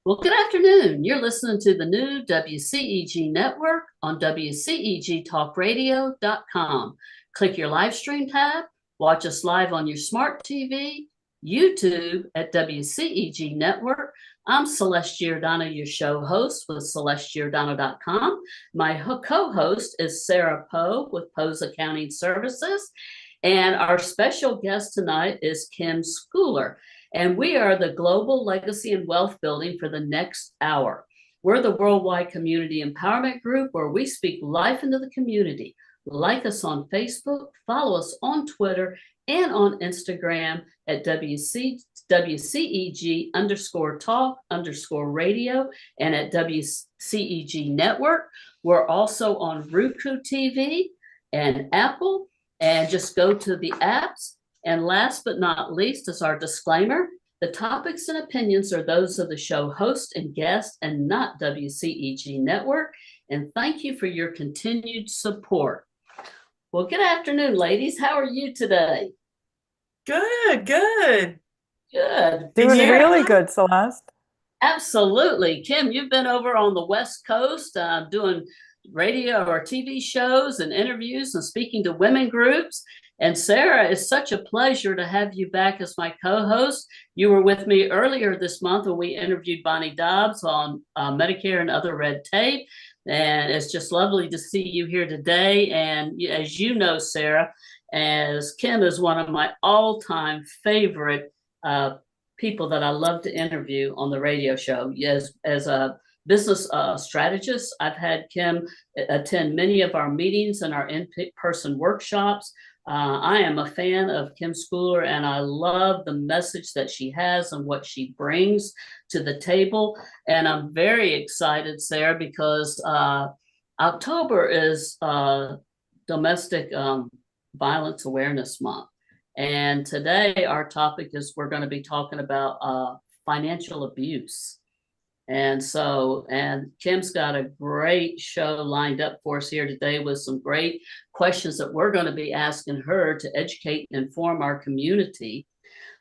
Well, good afternoon. You're listening to the new WCEG Network on WCEGTalkRadio.com. Click your live stream tab, watch us live on your smart TV, YouTube at WCEG Network. I'm Celeste Giordano, your show host with CelesteGiordano.com. My co-host is Sara Poe with Poe's Accounting Services. And our special guest tonight is Kim Scouller. And we are the Global Legacy and Wealth Building for the next hour. We're the worldwide community empowerment group where we speak life into the community. Like us on Facebook, follow us on Twitter and on Instagram at WCEG_talk_radio and at WCEG Network. We're also on Roku TV and Apple, and just go to the apps. And last but not least is our disclaimer. The topics and opinions are those of the show host and guest and not WCEG Network. And thank you for your continued support. Well, good afternoon, ladies. How are you today? Good. Good. Doing really good, Celeste. Absolutely. Kim, you've been over on the West Coast doing radio or TV shows and interviews and speaking to women groups. And Sara, it's such a pleasure to have you back as my co-host. You were with me earlier this month when we interviewed Bonnie Dobbs on Medicare and other red tape. And it's just lovely to see you here today. And as you know, Sara, as Kim is one of my all-time favorite people that I love to interview on the radio show. As a business strategist, I've had Kim attend many of our meetings and our in-person workshops. I am a fan of Kim Scouller, and I love the message that she has and what she brings to the table. And I'm very excited, Sara, because October is Domestic Violence Awareness Month. And today our topic is we're going to be talking about financial abuse. And Kim's got a great show lined up for us here today with some great questions that we're going to be asking her to educate and inform our community.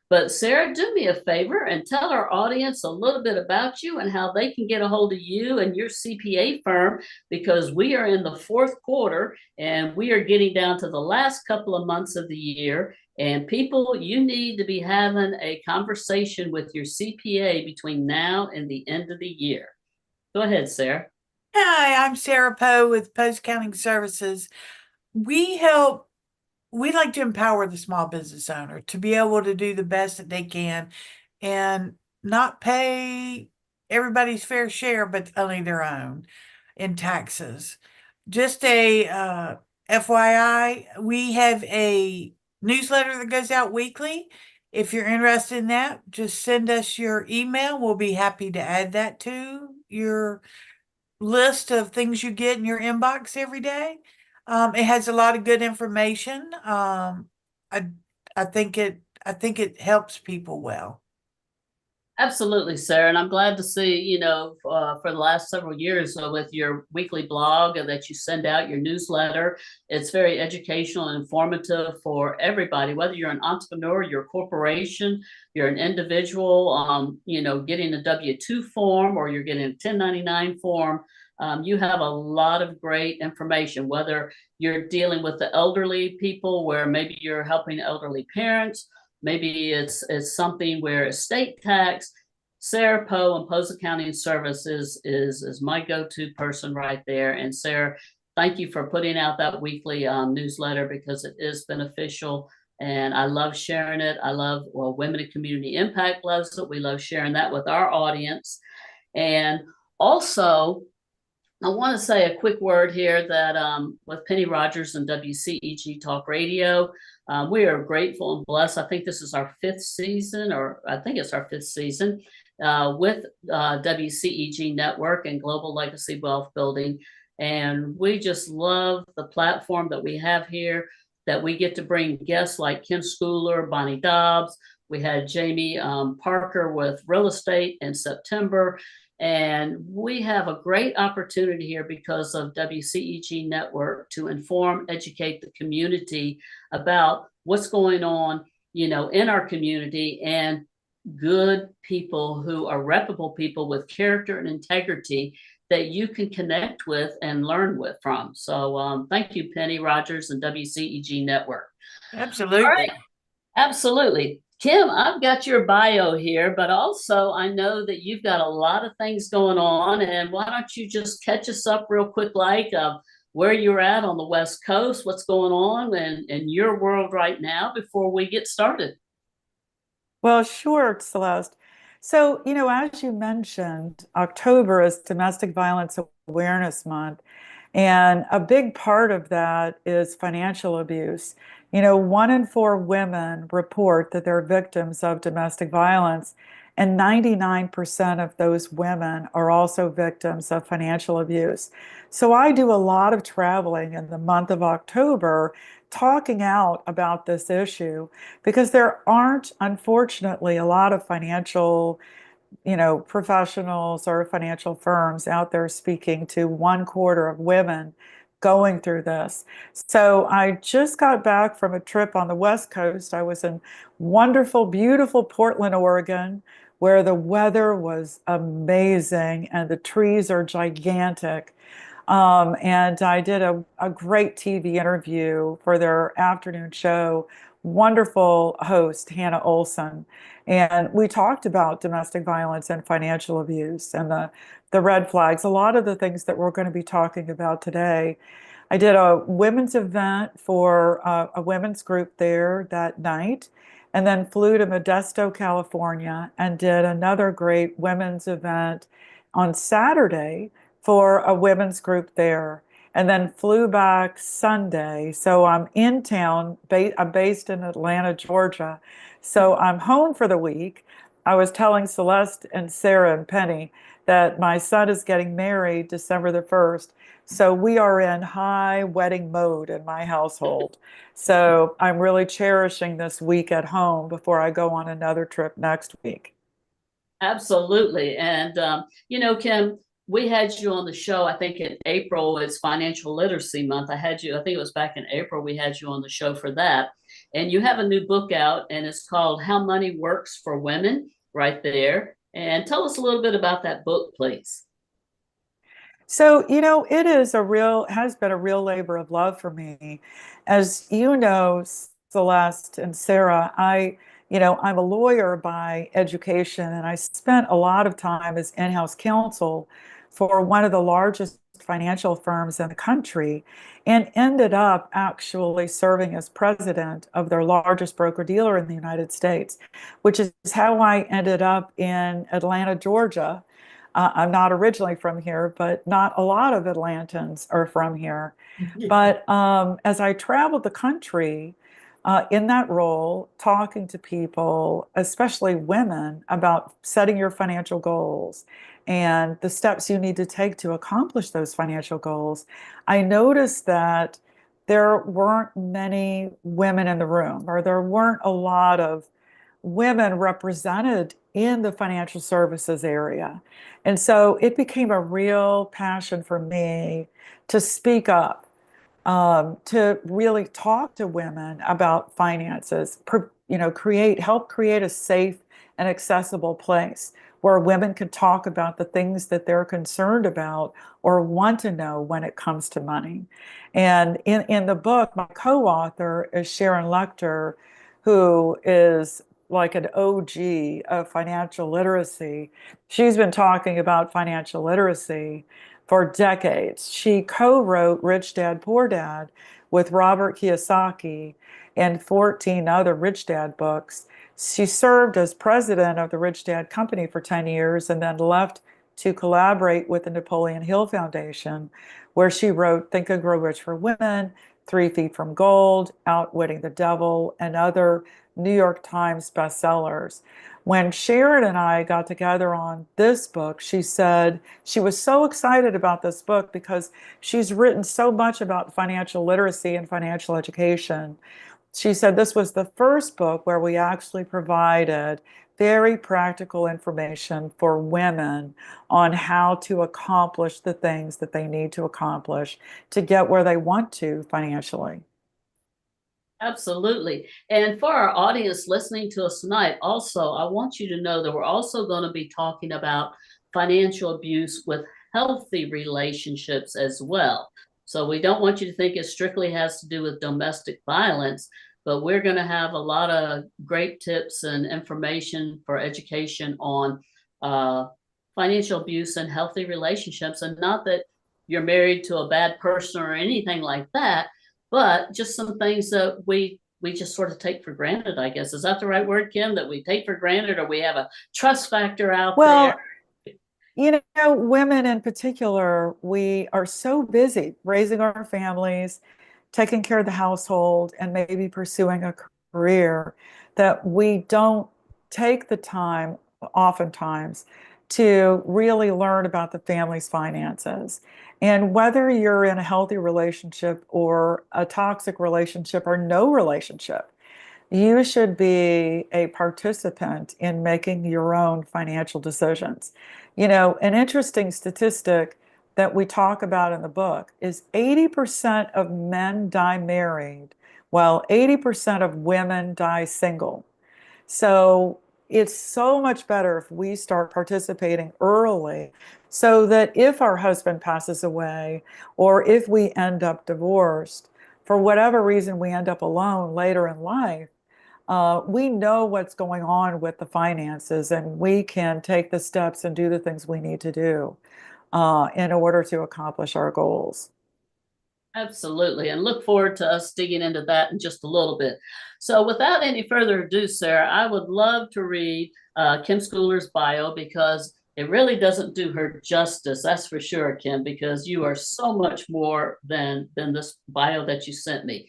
But Sara, do me a favor and tell our audience a little bit about you and how they can get a hold of you and your CPA firm, because we are in the fourth quarter and we are getting down to the last couple of months of the year. And people, you need to be having a conversation with your CPA between now and the end of the year. Go ahead, Sara. Hi, I'm Sara Poe with Poe's Accounting Services. We like to empower the small business owner to be able to do the best that they can and not pay everybody's fair share, but only their own in taxes. Just a FYI, we have a newsletter that goes out weekly. If you're interested in that, just send us your email. We'll be happy to add that to your list of things you get in your inbox every day. It has a lot of good information. I think it helps people well. Absolutely, Sara. And I'm glad to see, for the last several years with your weekly blog that you send out, your newsletter, it's very educational and informative for everybody, whether you're an entrepreneur, you're a corporation, you're an individual, getting a W-2 form or you're getting a 1099 form. You have a lot of great information, whether you're dealing with the elderly people where maybe you're helping elderly parents. Maybe it's something where estate tax. Sara Poe and Poe's Accounting Services is my go-to person right there. And Sara, thank you for putting out that weekly newsletter because it is beneficial. And I love sharing it. Women in Community Impact loves it. We love sharing that with our audience. And also, I want to say a quick word here that with Penny Rogers and WCEG Talk Radio, we are grateful and blessed. I think this is our fifth season with WCEG Network and Global Legacy Wealth Building. And we just love the platform that we have here, that we get to bring guests like Kim Scouller, Bonnie Dobbs. We had Jamie Parker with real estate in September. And we have a great opportunity here because of WCEG Network to inform, educate the community about what's going on, in our community. And good people who are reputable people with character and integrity that you can connect with and learn with from. So thank you, Penny Rogers and WCEG Network. Absolutely. All right. Absolutely. Kim, I've got your bio here, but also I know that you've got a lot of things going on. And why don't you just catch us up real quick, like where you're at on the West Coast, what's going on in your world right now before we get started? Well, sure, Celeste. So, as you mentioned, October is Domestic Violence Awareness Month. And a big part of that is financial abuse. 1 in 4 women report that they're victims of domestic violence, and 99% of those women are also victims of financial abuse. So I do a lot of traveling in the month of October talking out about this issue because there aren't, unfortunately, a lot of financial professionals or financial firms out there speaking to 1/4 of women going through this. So I just got back from a trip on the West Coast. I was in wonderful, beautiful Portland, Oregon, where the weather was amazing and the trees are gigantic. And I did a great TV interview for their afternoon show. Wonderful host, Hannah Olson. And we talked about domestic violence and financial abuse and the red flags, a lot of the things that we're going to be talking about today. I did a women's event for a women's group there that night, and then flew to Modesto, California, and did another great women's event on Saturday for a women's group there, and then flew back Sunday. So I'm in town, I'm based in Atlanta, Georgia. So I'm home for the week. I was telling Celeste and Sarah and Penny that my son is getting married December the 1st. So we are in high wedding mode in my household. So I'm really cherishing this week at home before I go on another trip next week. Absolutely. And, Kim, we had you on the show, I think in April, it's Financial Literacy Month. I think it was back in April, we had you on the show for that. And you have a new book out, and it's called How Money Works for Women, right there. And tell us a little bit about that book, please. So, has been a real labor of love for me. As you know, Celeste and Sarah, I'm a lawyer by education, and I spent a lot of time as in-house counsel for one of the largest financial firms in the country, and ended up actually serving as president of their largest broker-dealer in the United States, which is how I ended up in Atlanta, Georgia. I'm not originally from here, but not a lot of Atlantans are from here. But as I traveled the country in that role, talking to people, especially women, about setting your financial goals and the steps you need to take to accomplish those financial goals, I noticed that there weren't many women in the room, or there weren't a lot of women represented in the financial services area. And so it became a real passion for me to speak up, to really talk to women about finances, help create a safe and accessible place where women can talk about the things that they're concerned about or want to know when it comes to money. And in the book, my co-author is Sharon Lechter, who is like an OG of financial literacy. She's been talking about financial literacy for decades. She co-wrote Rich Dad, Poor Dad with Robert Kiyosaki and 14 other Rich Dad books. She served as president of the Rich Dad Company for 10 years and then left to collaborate with the Napoleon Hill Foundation, where she wrote Think and Grow Rich for Women, 3 Feet from Gold, Outwitting the Devil, and other New York Times bestsellers. When Sharon and I got together on this book, she said she was so excited about this book because she's written so much about financial literacy and financial education. She said this was the first book where we actually provided very practical information for women on how to accomplish the things that they need to accomplish to get where they want to financially. Absolutely. And for our audience listening to us tonight, also, I want you to know that we're also going to be talking about financial abuse with healthy relationships as well. So we don't want you to think it strictly has to do with domestic violence, but we're going to have a lot of great tips and information for education on financial abuse and healthy relationships. And not that you're married to a bad person or anything like that, but just some things that we just sort of take for granted, I guess. Is that the right word, Kim? That we take for granted, or we have a trust factor out there? Well, you know, women in particular, we are so busy raising our families, taking care of the household, and maybe pursuing a career that we don't take the time, oftentimes, to really learn about the family's finances. And whether you're in a healthy relationship or a toxic relationship or no relationship, you should be a participant in making your own financial decisions. You know, an interesting statistic that we talk about in the book is 80% of men die married, while 80% of women die single. So it's so much better if we start participating early so that if our husband passes away or if we end up divorced, for whatever reason we end up alone later in life, we know what's going on with the finances and we can take the steps and do the things we need to do in order to accomplish our goals. Absolutely. And look forward to us digging into that in just a little bit. So without any further ado, Sarah, I would love to read Kim Schouller's bio, because it really doesn't do her justice. That's for sure, Kim, because you are so much more than this bio that you sent me.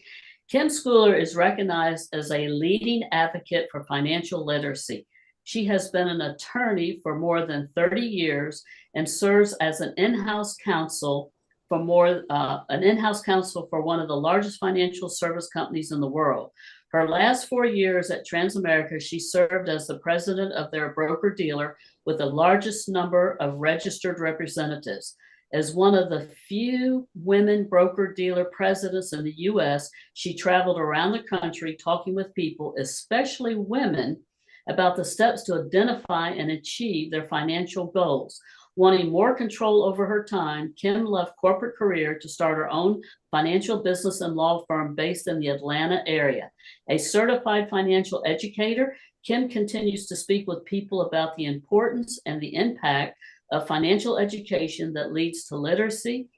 Kim Scouller is recognized as a leading advocate for financial literacy. She has been an attorney for more than 30 years and serves as an in-house counsel for one of the largest financial service companies in the world. Her last 4 years at Transamerica, she served as the president of their broker-dealer with the largest number of registered representatives. As one of the few women broker-dealer presidents in the U.S., she traveled around the country talking with people, especially women, about the steps to identify and achieve their financial goals. Wanting more control over her time, Kim left corporate career to start her own financial business and law firm based in the Atlanta area. A certified financial educator, Kim continues to speak with people about the importance and the impact of financial education that leads to literacy.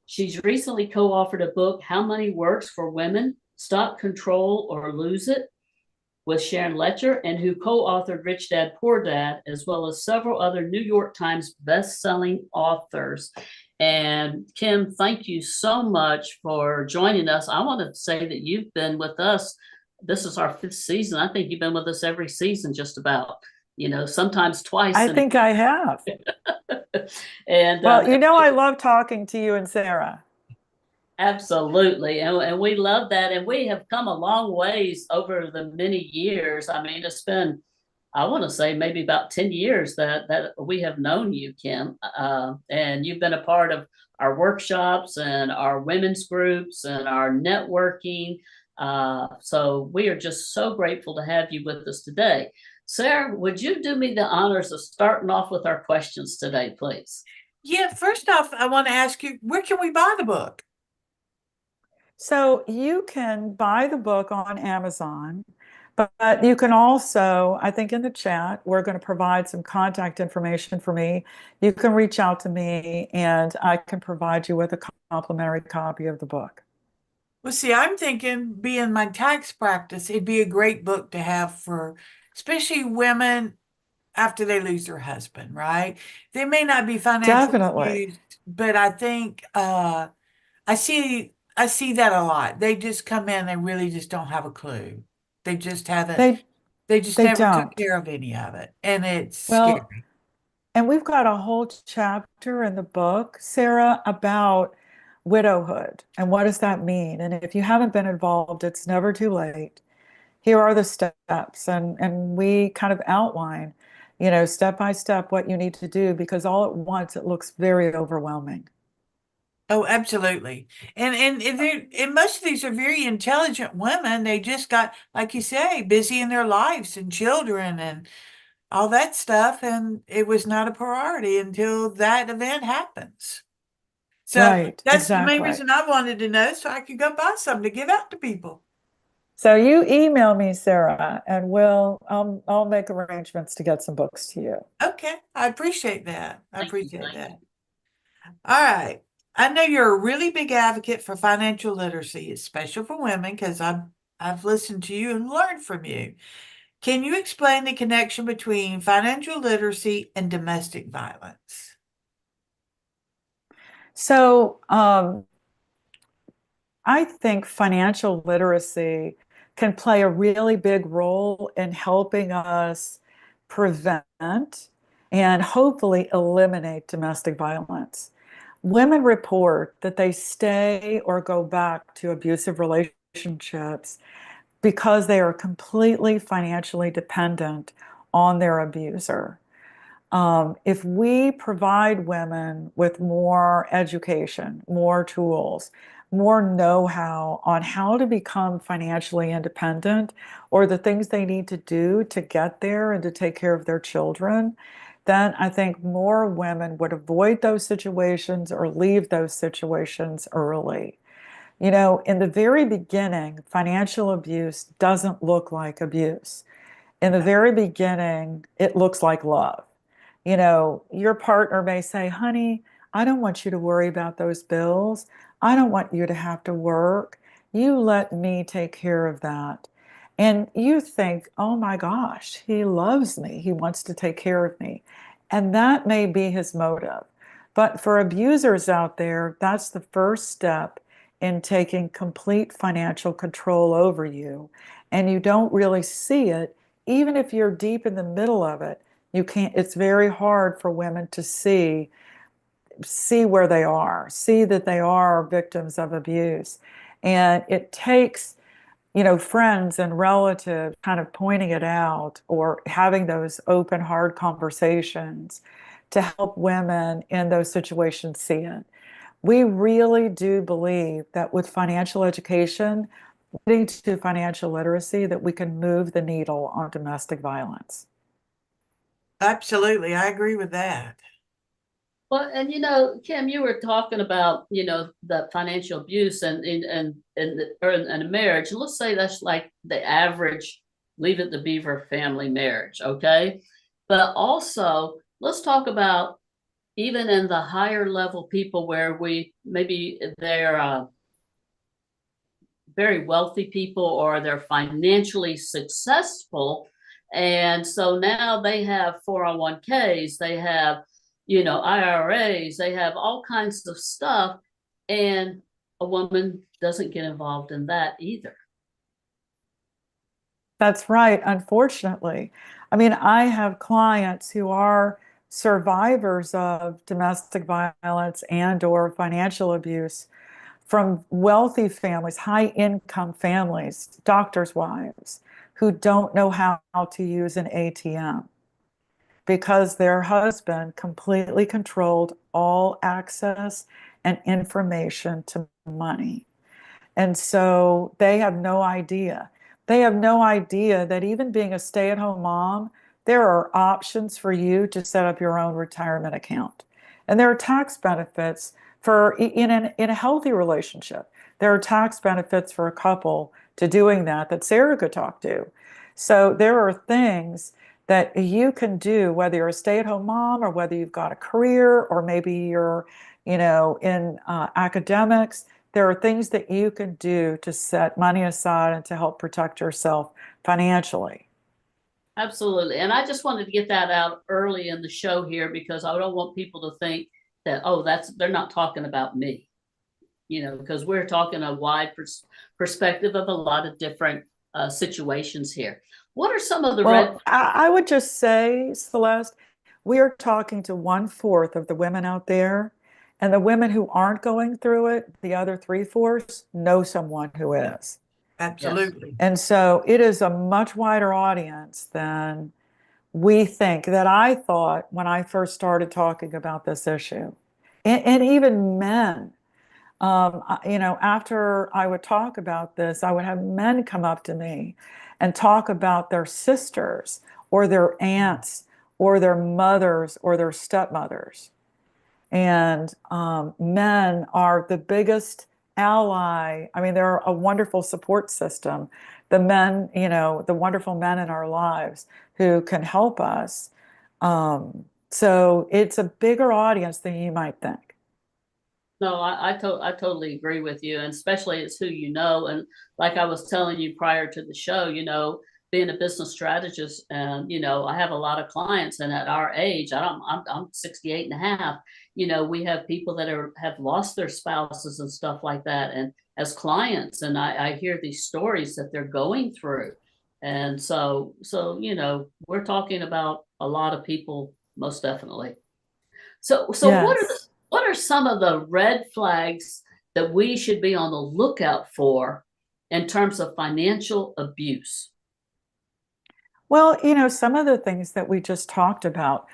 She's recently co-authored a book, How Money Works for Women, Stop, Control, or Lose It, with Sharon Letcher, and who co-authored Rich Dad, Poor Dad, as well as several other New York Times best-selling authors. And Kim, thank you so much for joining us. I want to say that you've been with us. This is our 5th season. I think you've been with us every season, just about, sometimes twice. I think I have. And well, I love talking to you and Sarah. Absolutely. And we love that. And we have come a long ways over the many years. I mean, it's been, I want to say, maybe about 10 years that we have known you, Kim. And you've been a part of our workshops and our women's groups and our networking. So we are just so grateful to have you with us today. Sarah, would you do me the honors of starting off with our questions today, please? Yeah, first off, I want to ask you, where can we buy the book? So you can buy the book on Amazon, but you can also, I think in the chat, we're going to provide some contact information for me. You can reach out to me and I can provide you with a complimentary copy of the book. Well, see, I'm thinking, being my tax practice, it'd be a great book to have for especially women after they lose their husband, right? They may not be financially abused, but I think I see that a lot. They just come in, they really just don't have a clue. They just haven't, they just never took care of any of it. And it's scary. And we've got a whole chapter in the book, Sarah, about widowhood and what does that mean? And if you haven't been involved, it's never too late. Here are the steps. And we kind of outline, step by step what you need to do, because all at once it looks very overwhelming. Oh, absolutely. And most of these are very intelligent women. They just got, like you say, busy in their lives and children and all that stuff, and it was not a priority until that event happens. So Right, that's the main exactly. reason I wanted to know, so I could go buy some to give out to people. So you email me, Sarah, and I'll make arrangements to get some books to you. Okay, I appreciate that. I Thank you. appreciate Thank that. you. All right. I know you're a really big advocate for financial literacy, especially for women, because I've listened to you and learned from you. Can you explain the connection between financial literacy and domestic violence? So I think financial literacy can play a really big role in helping us prevent and hopefully eliminate domestic violence. Women report that they stay or go back to abusive relationships because they are completely financially dependent on their abuser. If we provide women with more education, more tools, more know-how on how to become financially independent or the things they need to do to get there and to take care of their children, then I think more women would avoid those situations or leave those situations early. You know, in the very beginning, financial abuse doesn't look like abuse. In the very beginning, it looks like love. You know, your partner may say, honey, I don't want you to worry about those bills. I don't want you to have to work. You let me take care of that. And you think, oh my gosh, he loves me. He wants to take care of me. And that may be his motive. But for abusers out there, that's the first step in taking complete financial control over you. And you don't really see it, even if you're deep in the middle of it. You can't, it's very hard for women to see where they are, see that they are victims of abuse. And it takes, you know, friends and relatives kind of pointing it out or having those open, hard conversations to help women in those situations see it. We really do believe that with financial education, leading to financial literacy, that we can move the needle on domestic violence. Absolutely. I agree with that. Well, and Kim, you were talking about, the financial abuse and a marriage. Let's say that's like the average Leave It to Beaver family marriage, okay? But also, let's talk about even in the higher level people where we maybe they're very wealthy people or they're financially successful. And so now they have 401ks, they have, IRAs, they have all kinds of stuff. And a woman doesn't get involved in that either. That's right, unfortunately. I mean, I have clients who are survivors of domestic violence and or financial abuse from wealthy families, high income families, doctors' wives, who don't know how to use an ATM because their husband completely controlled all access and information to money. And so they have no idea. They have no idea that even being a stay-at-home mom, there are options for you to set up your own retirement account. And there are tax benefits for in a healthy relationship. There are tax benefits for a couple to doing that Sarah could talk to. So there are things that you can do, whether you're a stay-at-home mom or whether you've got a career or maybe you're, in academics. There are things that you can do to set money aside and to help protect yourself financially. Absolutely. And I just wanted to get that out early in the show here because I don't want people to think that, oh, they're not talking about me, because we're talking a wide perspective of a lot of different situations here. What are some of the Well, I would just say, Celeste, we are talking to 1/4 of the women out there, and the women who aren't going through it, the other 3/4, know someone who is. Yes, Absolutely. And so it is a much wider audience than we think, that I thought when I first started talking about this issue. And even men, After I would talk about this, I would have men come up to me and talk about their sisters or their aunts or their mothers or their stepmothers. And men are the biggest ally. I mean, they're a wonderful support system. The men, the wonderful men in our lives who can help us. So it's a bigger audience than you might think. No, I totally agree with you, and especially it's who you know. And like I was telling you prior to the show, being a business strategist, and I have a lot of clients, and at our age, I'm 68 and a half. We have people that have lost their spouses and stuff like that, and as clients, and I hear these stories that they're going through, and so we're talking about a lot of people, most definitely. So Yes. what are some of the red flags that we should be on the lookout for in terms of financial abuse? Well, some of the things that we just talked about.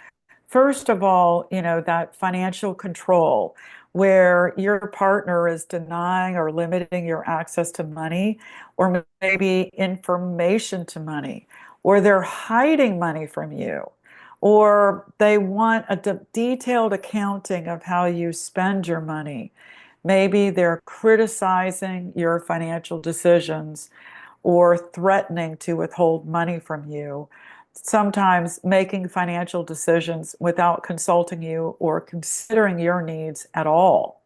First of all, that financial control where your partner is denying or limiting your access to money, or maybe information to money, or they're hiding money from you, or they want a detailed accounting of how you spend your money. Maybe they're criticizing your financial decisions or threatening to withhold money from you, sometimes making financial decisions without consulting you or considering your needs at all.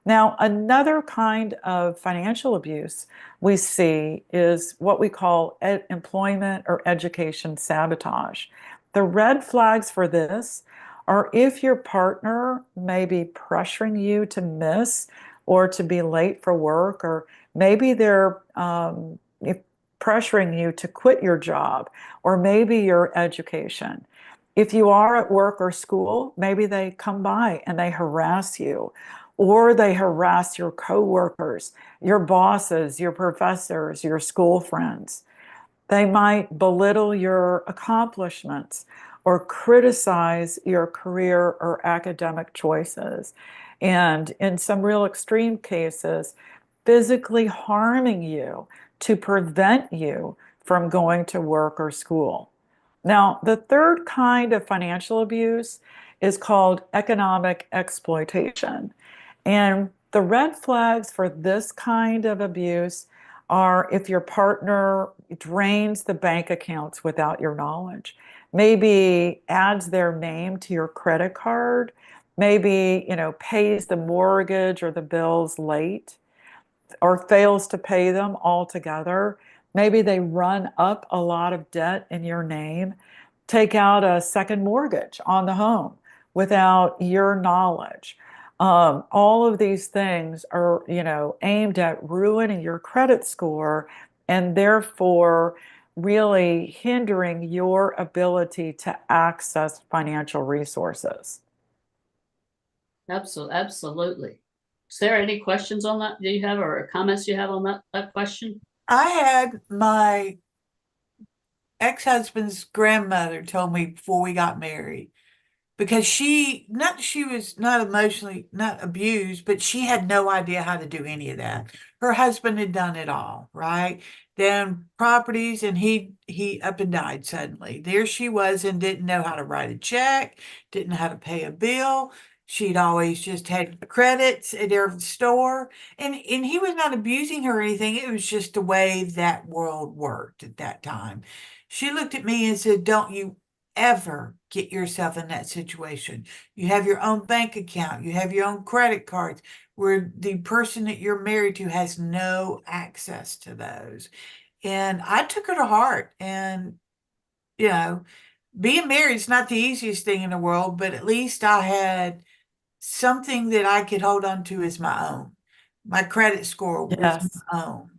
Now, another kind of financial abuse we see is what we call employment or education sabotage. The red flags for this are if your partner may be pressuring you to miss or to be late for work, or maybe they're pressuring you to quit your job or maybe your education. If you are at work or school, maybe they come by and they harass you, or they harass your coworkers, your bosses, your professors, your school friends. They might belittle your accomplishments or criticize your career or academic choices. And in some real extreme cases, physically harming you to prevent you from going to work or school. Now, the third kind of financial abuse is called economic exploitation. And the red flags for this kind of abuse are if your partner drains the bank accounts without your knowledge, maybe adds their name to your credit card, maybe, pays the mortgage or the bills late, or fails to pay them altogether. Maybe they run up a lot of debt in your name, take out a second mortgage on the home without your knowledge. All of these things are, aimed at ruining your credit score and therefore really hindering your ability to access financial resources. Absolutely. Sarah, any questions on that? Do you have or comments you have on that question? I had my ex-husband's grandmother told me before we got married, because she was not emotionally not abused, but she had no idea how to do any of that. Her husband had done it all, right? Then properties, and he up and died suddenly. There she was and didn't know how to write a check, didn't know how to pay a bill. She'd always just had credits at every store. And he was not abusing her or anything. It was just the way that world worked at that time. She looked at me and said, "Don't you ever get yourself in that situation. You have your own bank account, you have your own credit cards, where the person that you're married to has no access to those." And I took her to heart. And, being married is not the easiest thing in the world, but at least I had something that I could hold on to as my own. My credit score was Yes. my own.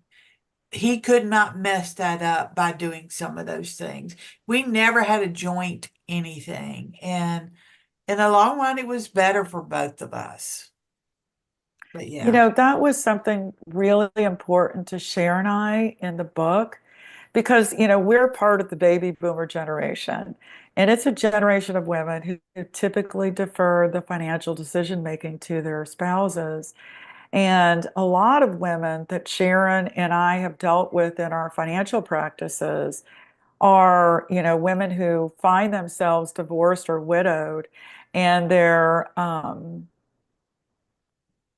He could not mess that up by doing some of those things. We never had a joint anything. And in the long run, it was better for both of us. But yeah. That was something really important to Cher and I in the book because, we're part of the baby boomer generation. And it's a generation of women who typically defer the financial decision making to their spouses. And a lot of women that Sharon and I have dealt with in our financial practices are, women who find themselves divorced or widowed, and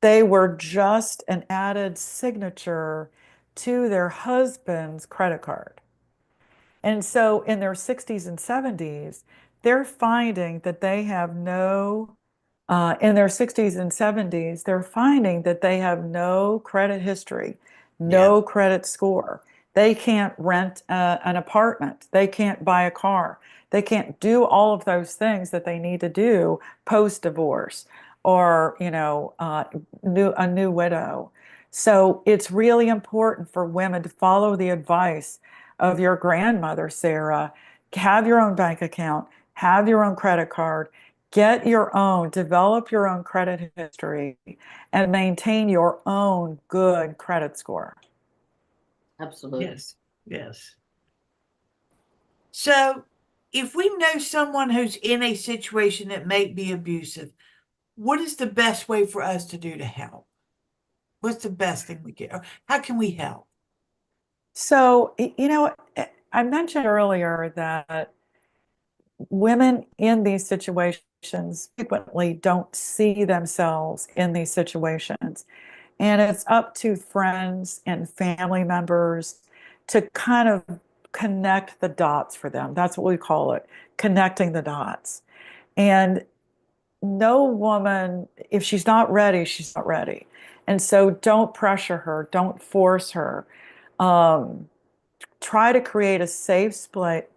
they were just an added signature to their husband's credit card. And so in their 60s and 70s, they're finding that they have no, in their 60s and 70s, they're finding that they have no credit history, Yeah. no credit score. They can't rent an apartment. They can't buy a car. They can't do all of those things that they need to do post-divorce or, a new widow. So it's really important for women to follow the advice of your grandmother, Sarah. Have your own bank account, have your own credit card, get your own, develop your own credit history, and maintain your own good credit score. Absolutely. Yes. Yes. So if we know someone who's in a situation that may be abusive, what is the best way for us to do to help? What's the best thing we can, or how can we help? So, I mentioned earlier that women in these situations frequently don't see themselves in these situations. And it's up to friends and family members to kind of connect the dots for them. That's what we call it, connecting the dots. And no woman, if she's not ready, she's not ready. And so don't pressure her, don't force her. Um, Try to create a safe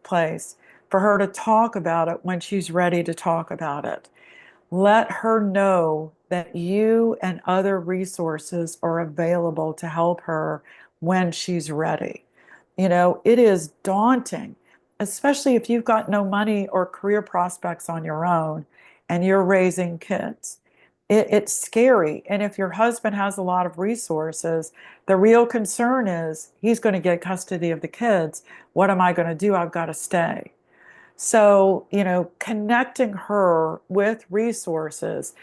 place for her to talk about it when she's ready to talk about it. Let her know that you and other resources are available to help her when she's ready. It is daunting, especially if you've got no money or career prospects on your own and you're raising kids. It's scary. And if your husband has a lot of resources, the real concern is he's going to get custody of the kids. What am I going to do? I've got to stay. So, connecting her with resources,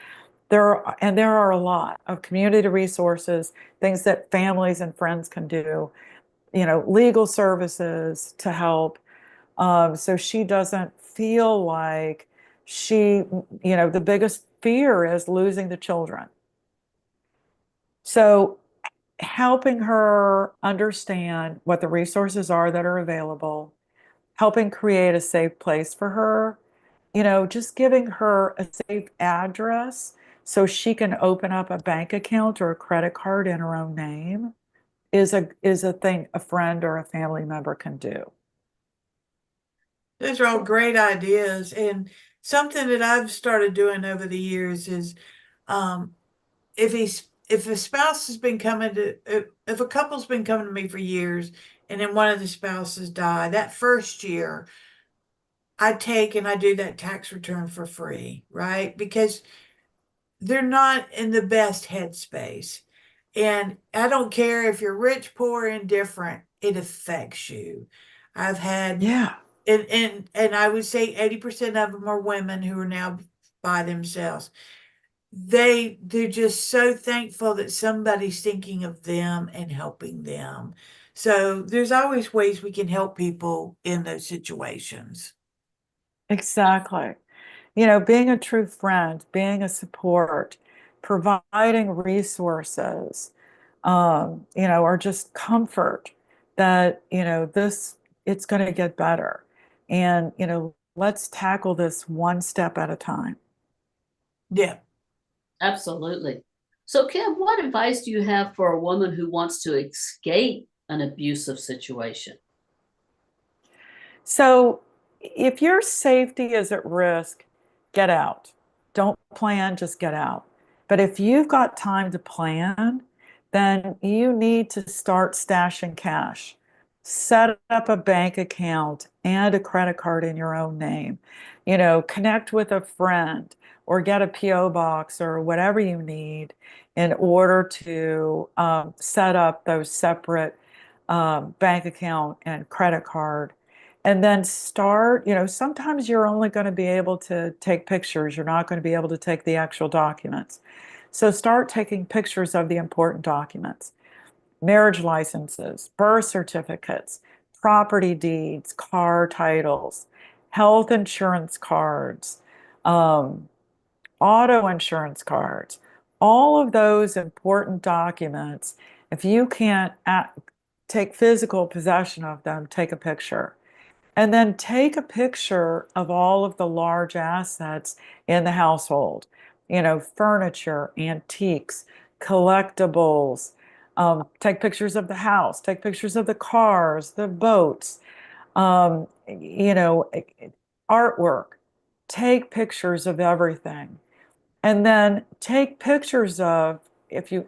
there are a lot of community resources, things that families and friends can do, legal services to help, so she doesn't feel like the biggest fear is losing the children. So helping her understand what the resources are that are available, helping create a safe place for her, just giving her a safe address so she can open up a bank account or a credit card in her own name is a thing a friend or a family member can do. Those are all great ideas. And something that I've started doing over the years is um, if a spouse has been coming to if a couple's been coming to me for years and then one of the spouses die, that first year I take and I do that tax return for free, right? Because they're not in the best headspace. And I don't care if you're rich, poor, indifferent, it affects you. I've had Yeah. and I would say 80% of them are women who are now by themselves. They're just so thankful that somebody's thinking of them and helping them. So there's always ways we can help people in those situations. Exactly. Being a true friend, being a support, providing resources, or just comfort that, it's going to get better. And, let's tackle this one step at a time. Yeah. Absolutely. So, Kim, what advice do you have for a woman who wants to escape an abusive situation? So if your safety is at risk, get out. Don't plan, just get out. But if you've got time to plan, then you need to start stashing cash. Set up a bank account and a credit card in your own name. Connect with a friend or get a PO box or whatever you need in order to set up those separate bank account and credit card, and then start, sometimes you're only going to be able to take pictures. You're not going to be able to take the actual documents. So start taking pictures of the important documents, marriage licenses, birth certificates, property deeds, car titles, health insurance cards, auto insurance cards, all of those important documents. If you can't take physical possession of them, take a picture. And then take a picture of all of the large assets in the household, furniture, antiques, collectibles. Take pictures of the house, take pictures of the cars, the boats, artwork. Take pictures of everything. And then take pictures of,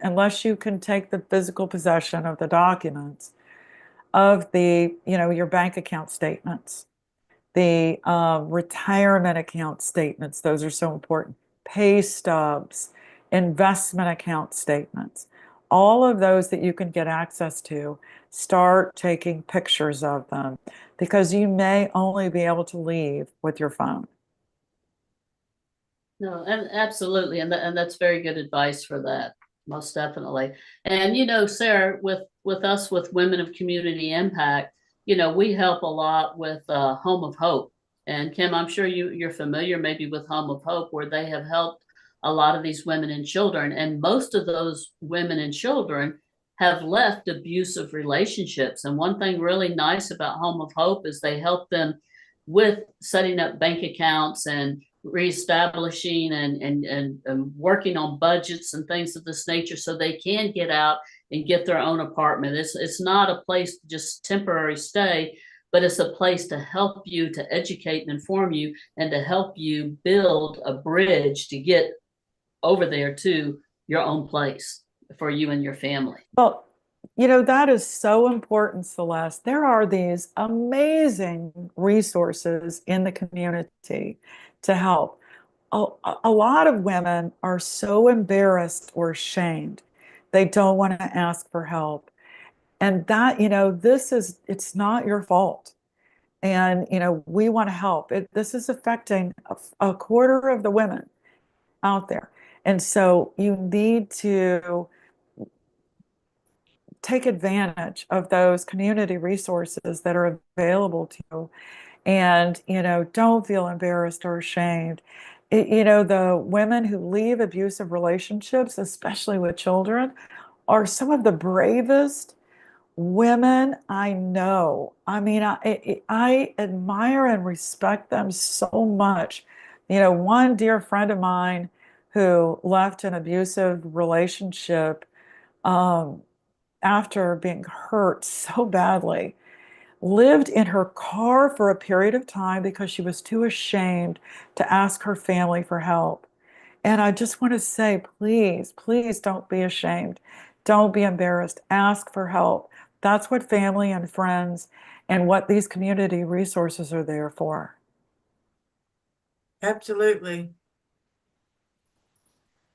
unless you can take the physical possession of the documents, of your bank account statements, the retirement account statements. Those are so important. Pay stubs, investment account statements, all of those that you can get access to, start taking pictures of them because you may only be able to leave with your phone. No, and absolutely, and that's very good advice for that, most definitely. And Sarah, with us with Women of Community Impact, we help a lot with Home of Hope. And Kim, I'm sure you're familiar maybe with Home of Hope, where they have helped a lot of these women and children, and most of those women and children have left abusive relationships. And one thing really nice about Home of Hope is they help them with setting up bank accounts and reestablishing and working on budgets and things of this nature so they can get out and get their own apartment. It's not a place to just temporary stay, but it's a place to help you, to educate and inform you, and to help you build a bridge to get over there to your own place for you and your family. Well, that is so important, Celeste. There are these amazing resources in the community to help. A lot of women are so embarrassed or ashamed. They don't want to ask for help. And that, it's not your fault. And, we want to help. This is affecting a quarter of the women out there. And so you need to take advantage of those community resources that are available to you. And, don't feel embarrassed or ashamed. The women who leave abusive relationships, especially with children, are some of the bravest women I know. I mean, I admire and respect them so much. One dear friend of mine who left an abusive relationship after being hurt so badly, lived in her car for a period of time because she was too ashamed to ask her family for help. And I just want to say, please, please don't be ashamed. Don't be embarrassed. Ask for help. That's what family and friends and what these community resources are there for. Absolutely.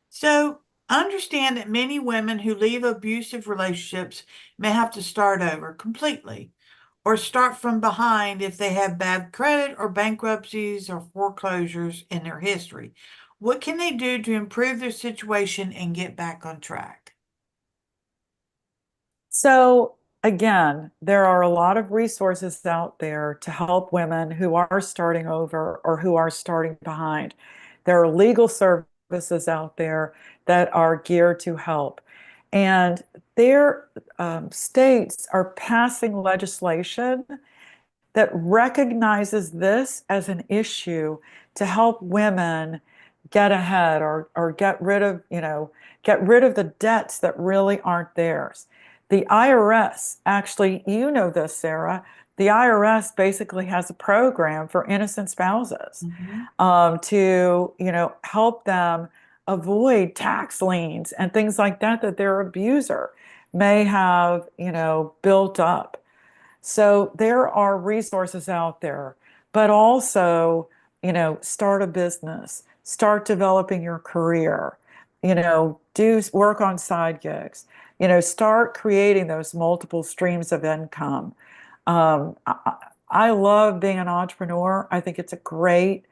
So I understand that many women who leave abusive relationships may have to start over completely or start from behind if they have bad credit or bankruptcies or foreclosures in their history. What can they do to improve their situation and get back on track? So again, there are a lot of resources out there to help women who are starting over or who are starting behind. There are legal services out there that are geared to help. And their states are passing legislation that recognizes this as an issue to help women get ahead or get rid of the debts that really aren't theirs. The IRS, actually, this, Sarah, the IRS basically has a program for innocent spouses to, help them avoid tax liens and things like that their abuser may have, built up. So there are resources out there, but also, start a business, start developing your career, do work on side gigs, start creating those multiple streams of income. I love being an entrepreneur. I think it's a great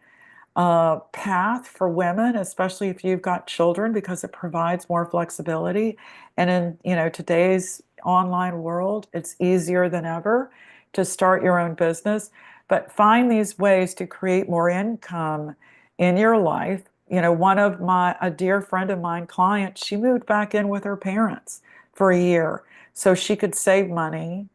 path for women, especially if you've got children, because it provides more flexibility. And in, today's online world, it's easier than ever to start your own business. But find these ways to create more income in your life. A dear friend of mine, client, she moved back in with her parents for a year so she could save money.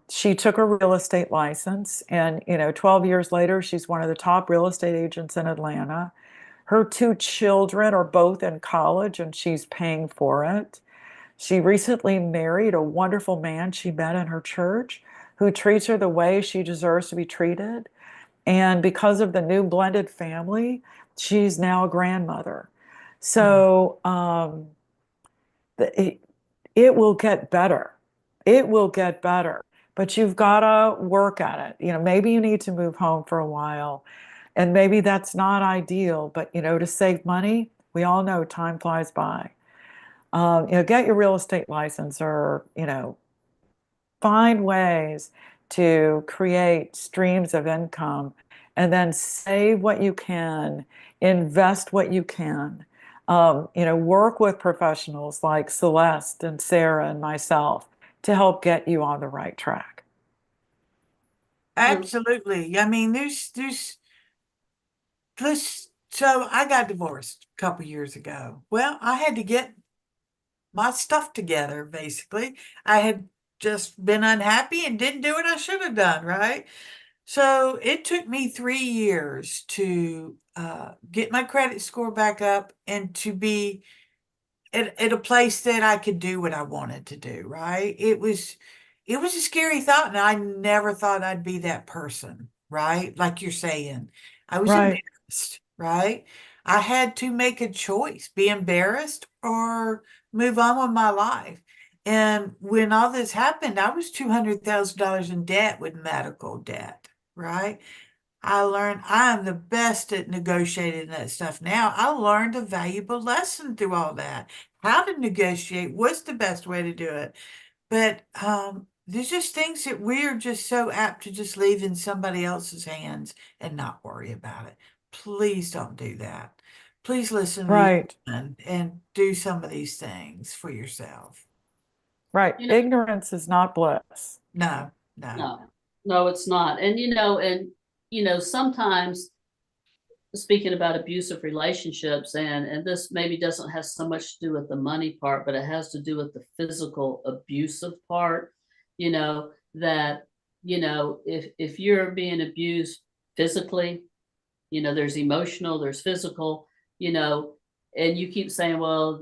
She took a real estate license, and 12 years later, she's one of the top real estate agents in Atlanta. Her two children are both in college, and she's paying for it. She recently married a wonderful man she met in her church who treats her the way she deserves to be treated. And because of the new blended family, she's now a grandmother. So it, it will get better. It will get better, but you've got to work at it. Maybe you need to move home for a while, and maybe that's not ideal, but to save money, we all know time flies by. Get your real estate license, or find ways to create streams of income, and then save what you can, invest what you can. Work with professionals like Celeste and Sara and myself to help get you on the right track. Absolutely. I mean, so I got divorced a couple years ago. Well, I had to get my stuff together, basically. I had just been unhappy and didn't do what I should have done, right? So it took me 3 years to get my credit score back up and to be at a place that I could do what I wanted to do, right? It was a scary thought, and I never thought I'd be that person, right? Like you're saying. I was Right. embarrassed, right? I had to make a choice, be embarrassed or move on with my life. And when all this happened, I was $200,000 in debt with medical debt, right? I learned I'm the best at negotiating that stuff now. I learned a valuable lesson through all that. How to negotiate, what's the best way to do it. But there's just things that we're just so apt to just leave in somebody else's hands and not worry about it. Please don't do that. Please listen to these Right. and do some of these things for yourself. Right. Ignorance is not bliss. No. No, it's not. And sometimes, speaking about abusive relationships, and this maybe doesn't have so much to do with the money part, but it has to do with the physical abusive part, that, if you're being abused physically, there's emotional, there's physical, and you keep saying, well,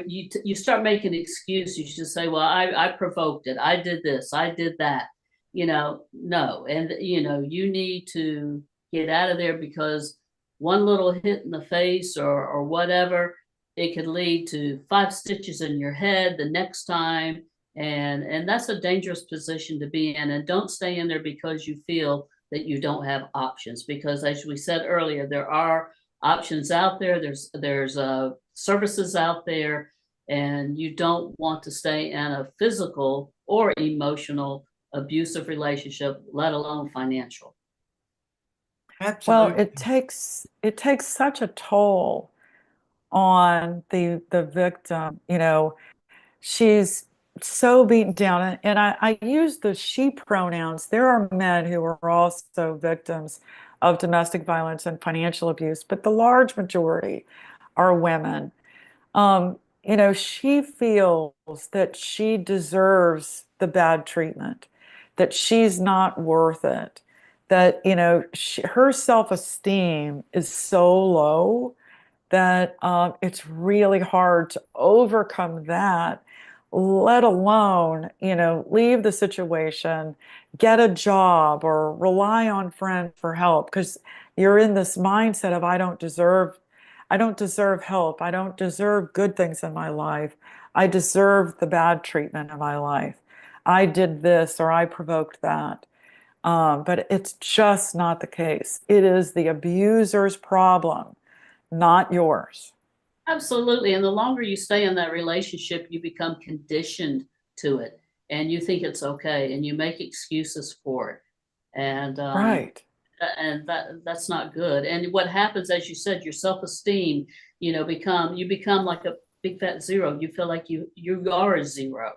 you start making excuses. You should say, well, I provoked it. I did this. I did that. No. And, you need to get out of there, because one little hit in the face or whatever, it could lead to 5 stitches in your head the next time. And that's a dangerous position to be in. And don't stay in there because you feel that you don't have options, because as we said earlier, there are options out there. There's services out there, and you don't want to stay in a physical or emotional abusive relationship, let alone financial. Absolutely. Well, it takes such a toll on the victim. She's so beaten down, and I use the she pronouns. There are men who are also victims of domestic violence and financial abuse, but the large majority are women. She feels that she deserves the bad treatment, that she's not worth it, that, her self-esteem is so low that it's really hard to overcome that, let alone, leave the situation, get a job, or rely on friends for help, because you're in this mindset of I don't deserve help. I don't deserve good things in my life. I deserve the bad treatment in my life. I did this or I provoked that. But it's just not the case. It is the abuser's problem, not yours. Absolutely. And the longer you stay in that relationship, you become conditioned to it, and you think it's okay, and you make excuses for it. And Right. and that's not good. And what happens, as you said, your self-esteem, you become like a big fat zero. You feel like you are a zero,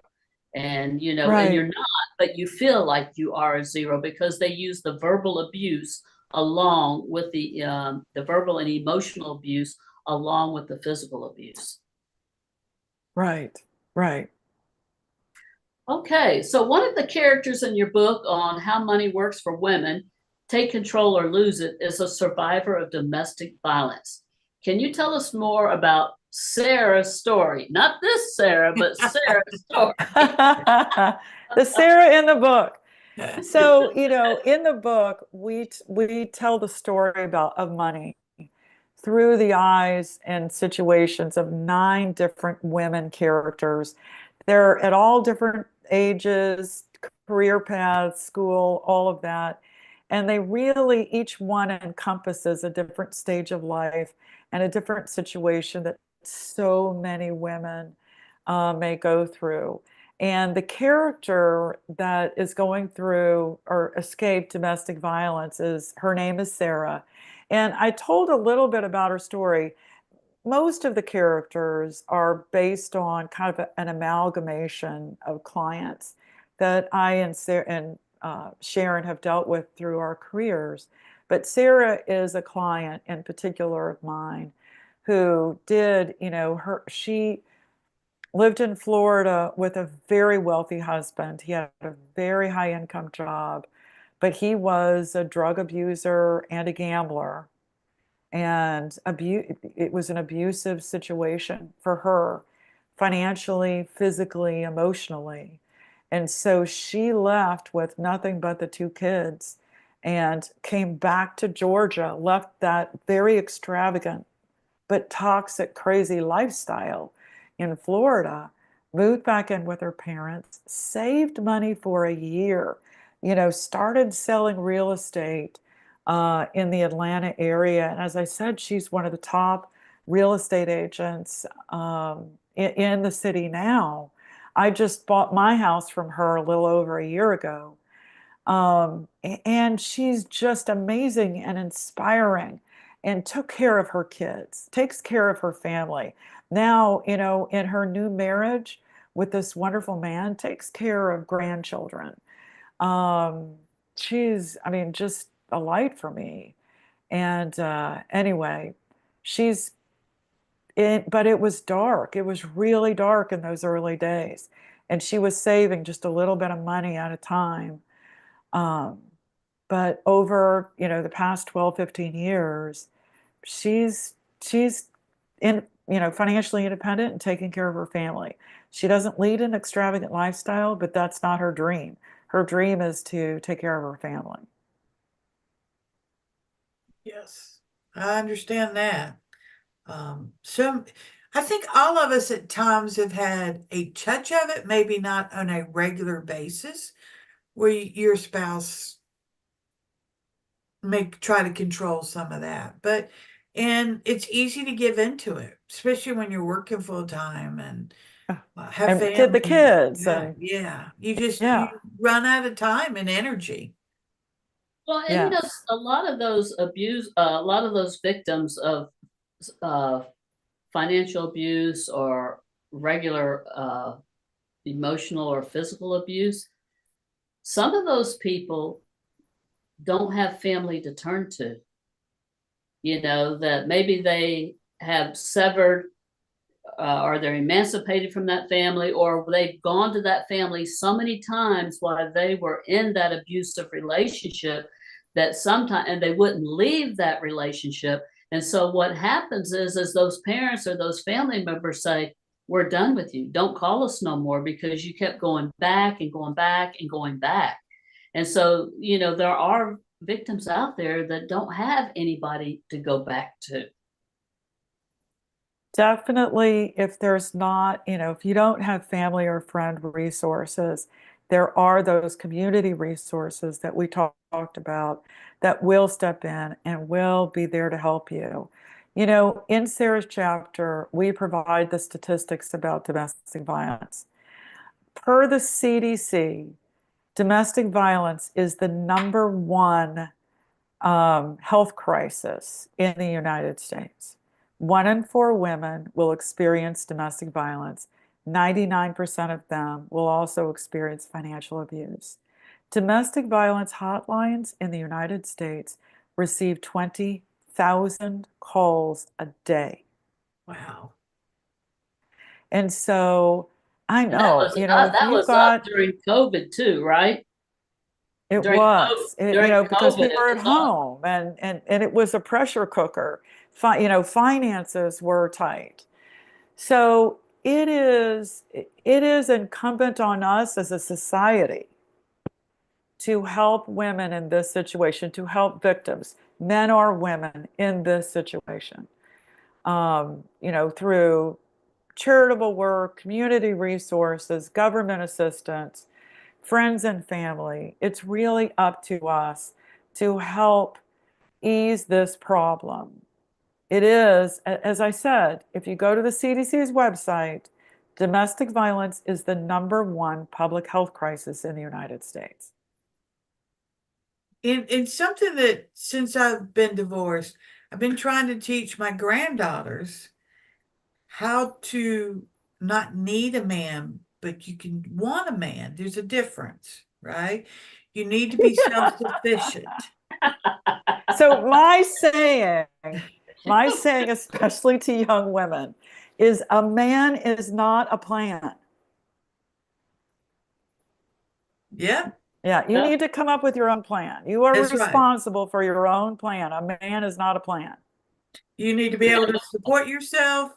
and and you're Right. not, but you feel like you are a zero because they use the verbal abuse along with the verbal and emotional abuse along with the physical abuse. Right. Right. Okay, so one of the characters in your book on how money works for women, Take Control or Lose It, is a survivor of domestic violence. Can you tell us more about Sarah's story? Not this Sarah, but Sarah's story. The Sarah in the book. So, in the book, we tell the story of money through the eyes and situations of 9 different women characters. They're at all different ages, career paths, school, all of that. And they really, each one encompasses a different stage of life and a different situation that so many women may go through. And the character that is going through or escaped domestic violence her name is Sarah. And I told a little bit about her story. Most of the characters are based on kind of an amalgamation of clients that I and Sharon have dealt with through our careers. But Sarah is a client in particular of mine who did, she lived in Florida with a very wealthy husband. He had a very high income job, but he was a drug abuser and a gambler. And it was an abusive situation for her, financially, physically, emotionally. And so she left with nothing but the 2 kids and came back to Georgia, left that very extravagant but toxic, crazy lifestyle in Florida, moved back in with her parents, saved money for a year, started selling real estate in the Atlanta area. And as I said, she's one of the top real estate agents in the city now. I just bought my house from her a little over a year ago. And she's just amazing and inspiring and took care of her kids, takes care of her family. Now, in her new marriage with this wonderful man, takes care of grandchildren. Um, I mean, just a light for me. And anyway, she's but it was dark. It was really dark in those early days. And she was saving just a little bit of money at a time. Um, but over, the past 12, 15 years, she's in, financially independent and taking care of her family. She doesn't lead an extravagant lifestyle, but that's not her dream. Her dream is to take care of her family. Yes, I understand that. So I think all of us at times have had a touch of it, maybe not on a regular basis, where your spouse may try to control some of that. And it's easy to give into it, especially when you're working full time and have And family. the kids Yeah, and yeah. You yeah, run out of time and energy. Well, and yes. a lot of those a lot of those victims of uh, financial abuse or regular emotional or physical abuse, some of those people don't have family to turn to. That maybe they have severed or they're emancipated from that family, or they've gone to that family so many times while they were in that abusive relationship that sometimes, and they wouldn't leave that relationship. And so what happens is those parents or those family members say, we're done with you. Don't call us no more because you kept going back and going back and going back. And so, there are victims out there that don't have anybody to go back to. Definitely, if there's not, if you don't have family or friend resources, there are those community resources that we talked about that will step in and will be there to help you. In Sarah's chapter, we provide the statistics about domestic violence. Per the CDC, domestic violence is the number one health crisis in the United States. 1 in 4 women will experience domestic violence. 99% of them will also experience financial abuse. Domestic violence hotlines in the United States receive 20,000 calls a day. Wow. And so I And know, if that you've was up got, during COVID too, right? it During COVID, was, because it people were at was up. home and it was a pressure cooker. Finances were tight. So it is incumbent on us as a society to help women in this situation, to help victims, men or women in this situation, through charitable work, community resources, government assistance, friends and family. It's really up to us to help ease this problem. It is, as I said, if you go to the CDC's website, domestic violence is the #1 public health crisis in the United States. And something that, since I've been divorced, I've been trying to teach my granddaughters how to not need a man, but you can want a man. There's a difference, right? You need to be self-sufficient. So my saying, especially to young women, is a man is not a plan. Yeah, Yeah, you need to come up with your own plan. You are that's right. responsible for your own plan. A man is not a plan. You need to be able to support yourself,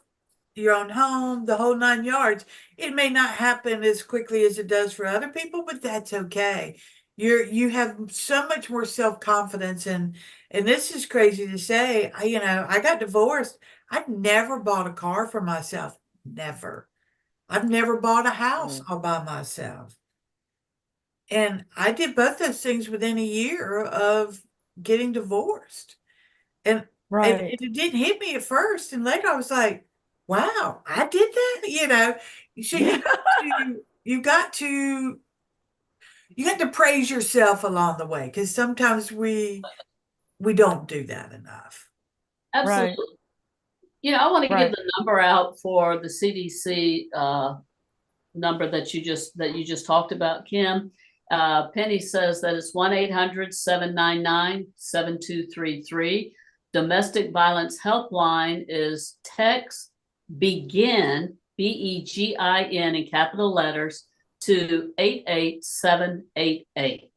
your own home, the whole 9 yards. It may not happen as quickly as it does for other people, but that's okay. You have so much more self-confidence, and this is crazy to say. I got divorced. I never bought a car for myself. Never. I've never bought a house all by myself. And I did both those things within a year of getting divorced. And Right. it didn't hit me at first, and later I was like, wow, I did that. So you got to praise yourself along the way, because sometimes we don't do that enough. Absolutely. Right. I want to give Right. the number out for the CDC number that you just talked about, Kim. Penny says that it's 1-800-799-7233. Domestic violence helpline is text BEGIN, BEGIN in capital letters, to 88788.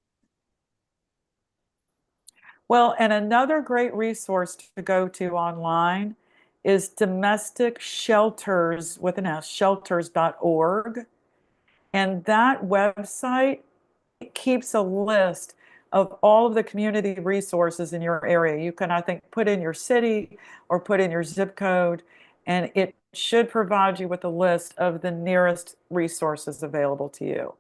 Well, and another great resource to go to online is domestic shelters with an S, shelters.org. And that website keeps a list of all of the community resources in your area. You can, I think, put in your city or put in your zip code, and it should provide you with a list of the nearest resources available to you.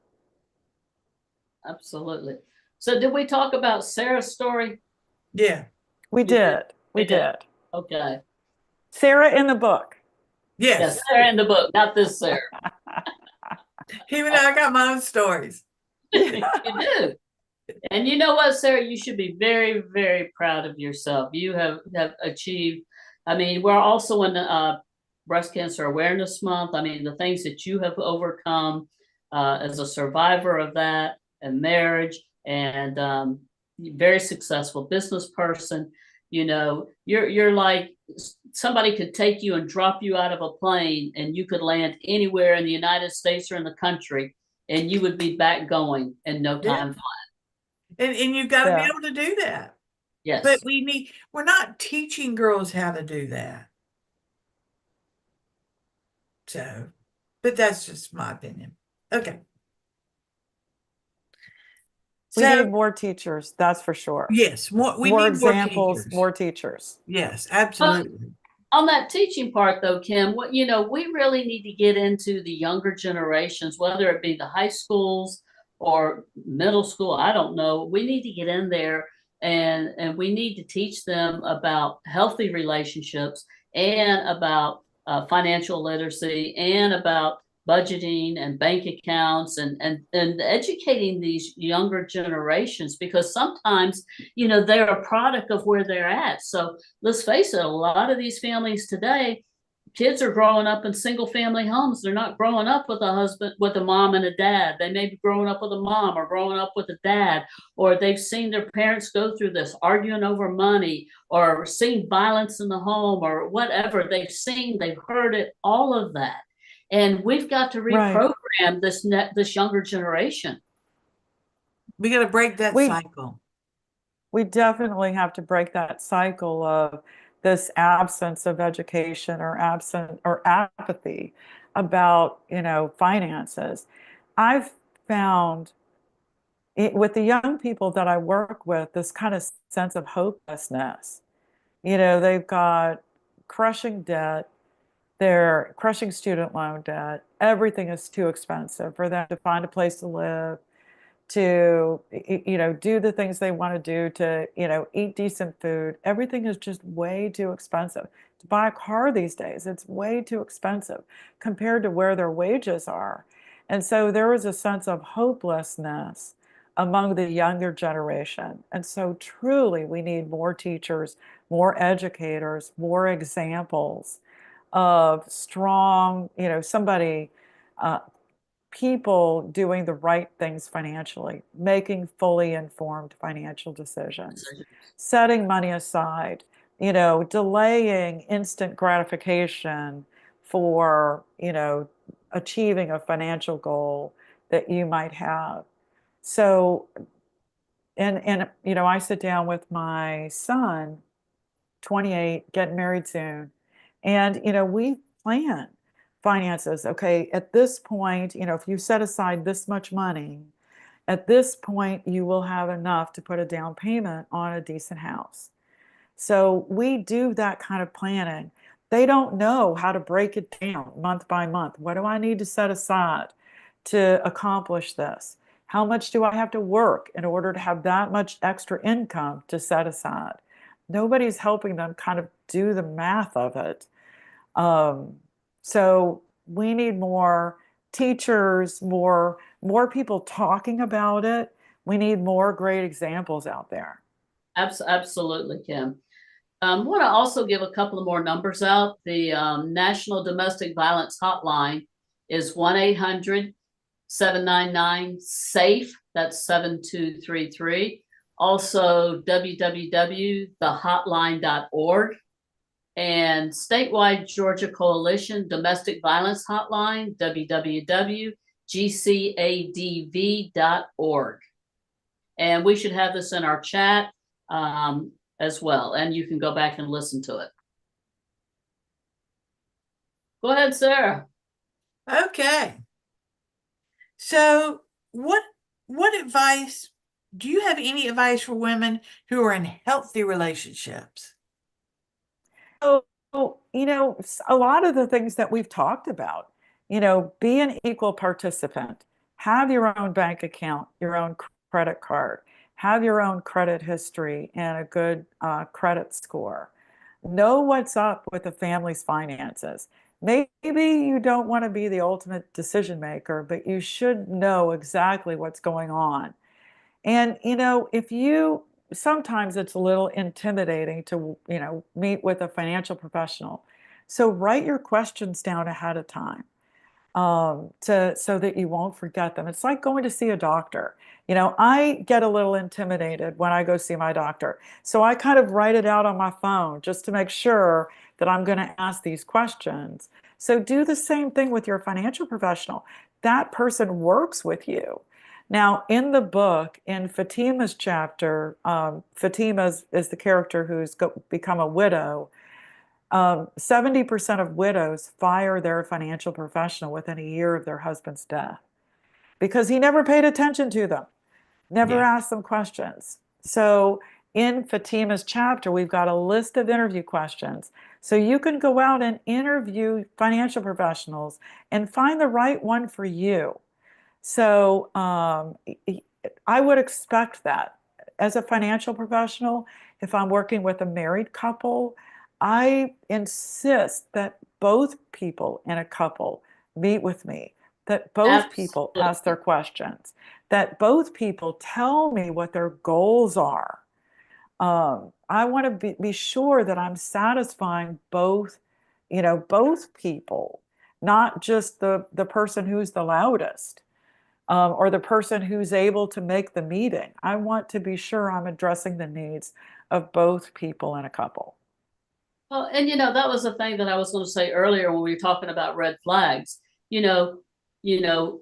Absolutely. So did we talk about Sarah's story? Yeah. We did. We did. Okay. Sarah in the book. Yes. Sarah in the book, not this Sarah. Even though I got my own stories. You do. And you know what, Sarah? You should be very, very proud of yourself. You have achieved. I mean, we're also in Breast Cancer Awareness Month. I mean, the things that you have overcome as a survivor of that, and marriage, and very successful business person. You're like, somebody could take you and drop you out of a plane, and you could land anywhere in the United States or in the country, and you would be back going in no time flying. And you've got to be able to do that. Yes. But we're not teaching girls how to do that. So, but that's just my opinion. Okay. We need more teachers, that's for sure. Yes, we more need examples, more teachers. Yes, absolutely. On that teaching part, though, Kim, we really need to get into the younger generations, whether it be the high schools or middle school. I don't know. We need to get in there, and we need to teach them about healthy relationships, and about financial literacy, and about budgeting and bank accounts, and educating these younger generations, because sometimes, they're a product of where they're at. So let's face it, a lot of these families today, kids are growing up in single family homes. They're not growing up with a husband, with a mom and a dad. They may be growing up with a mom or growing up with a dad, or they've seen their parents go through this, arguing over money, or seen violence in the home, or whatever. They've heard it, all of that. And we've got to reprogram this younger generation. We got to break that cycle. We definitely have to break that cycle of this absence of education or apathy about, finances. I've found with the young people that I work with, this kind of sense of hopelessness. They've got crushing debt, they're crushing student loan debt. Everything is too expensive for them to find a place to live, to do the things they want to do, to eat decent food. Everything is just way too expensive. To buy a car these days, it's way too expensive compared to where their wages are. And so there is a sense of hopelessness among the younger generation. And so truly we need more teachers, more educators, more examples of strong, people doing the right things financially, making fully informed financial decisions, setting money aside, delaying instant gratification for, achieving a financial goal that you might have. So, and I sit down with my son, 28, getting married soon, and, we plan finances. Okay, at this point, if you set aside this much money, at this point, you will have enough to put a down payment on a decent house. So we do that kind of planning. They don't know how to break it down month by month. What do I need to set aside to accomplish this? How much do I have to work in order to have that much extra income to set aside? Nobody's helping them kind of do the math of it. So we need more teachers, more people talking about it. We need more great examples out there. Absolutely, Kim. I want to also give a couple of more numbers out. The National Domestic Violence Hotline is 1-800-799-SAFE. That's 7233. Also, www.thehotline.org. And statewide Georgia Coalition Domestic Violence Hotline, www.WCEG.org. And we should have this in our chat as well, and you can go back and listen to it. Go ahead, Sarah. Okay. So what advice, do you have any advice for women who are in healthy relationships? So, a lot of the things that we've talked about, be an equal participant, have your own bank account, your own credit card, have your own credit history and a good credit score. Know what's up with the family's finances. Maybe you don't want to be the ultimate decision maker, but you should know exactly what's going on. And, sometimes it's a little intimidating to, meet with a financial professional. So write your questions down ahead of time so that you won't forget them. It's like going to see a doctor. I get a little intimidated when I go see my doctor. So I kind of write it out on my phone just to make sure that I'm going to ask these questions. So do the same thing with your financial professional. That person works with you. Now, in the book, in Fatima's chapter, Fatima is the character who's become a widow. 70% of widows fire their financial professional within a year of their husband's death because he never paid attention to them, never asked them questions. So in Fatima's chapter, we've got a list of interview questions. So you can go out and interview financial professionals and find the right one for you. So I would expect that as a financial professional, if I'm working with a married couple, I insist that both people in a couple meet with me, that both people Absolutely. ask their questions, that both people tell me what their goals are. I want to be sure that I'm satisfying both, both people, not just the person who's the loudest, or the person who's able to make the meeting. I want to be sure I'm addressing the needs of both people in a couple. Well, and that was the thing that I was going to say earlier when we were talking about red flags. You know, you know,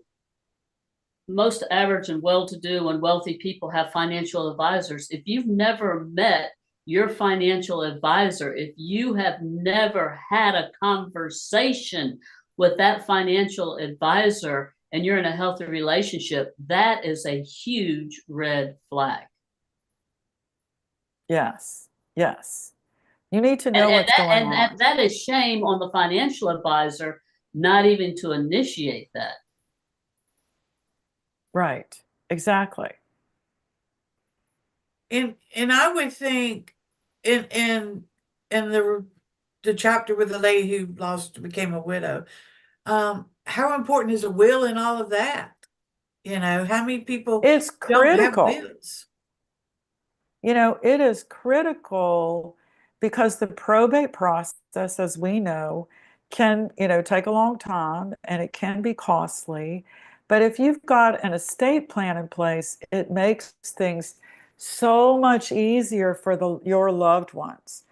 most average and well-to-do and wealthy people have financial advisors. If you've never met your financial advisor, if you have never had a conversation with that financial advisor and you're in a healthy relationship, that is a huge red flag. Yes, yes. You need to know what's going on. That is shame on the financial advisor not even to initiate that. Right, exactly. And I would think in the chapter with the lady who became a widow, how important is a will in all of that? How many people It's don't have critical. wills? It is critical because the probate process, as we know, can, take a long time and it can be costly. But if you've got an estate plan in place, it makes things so much easier for your loved ones.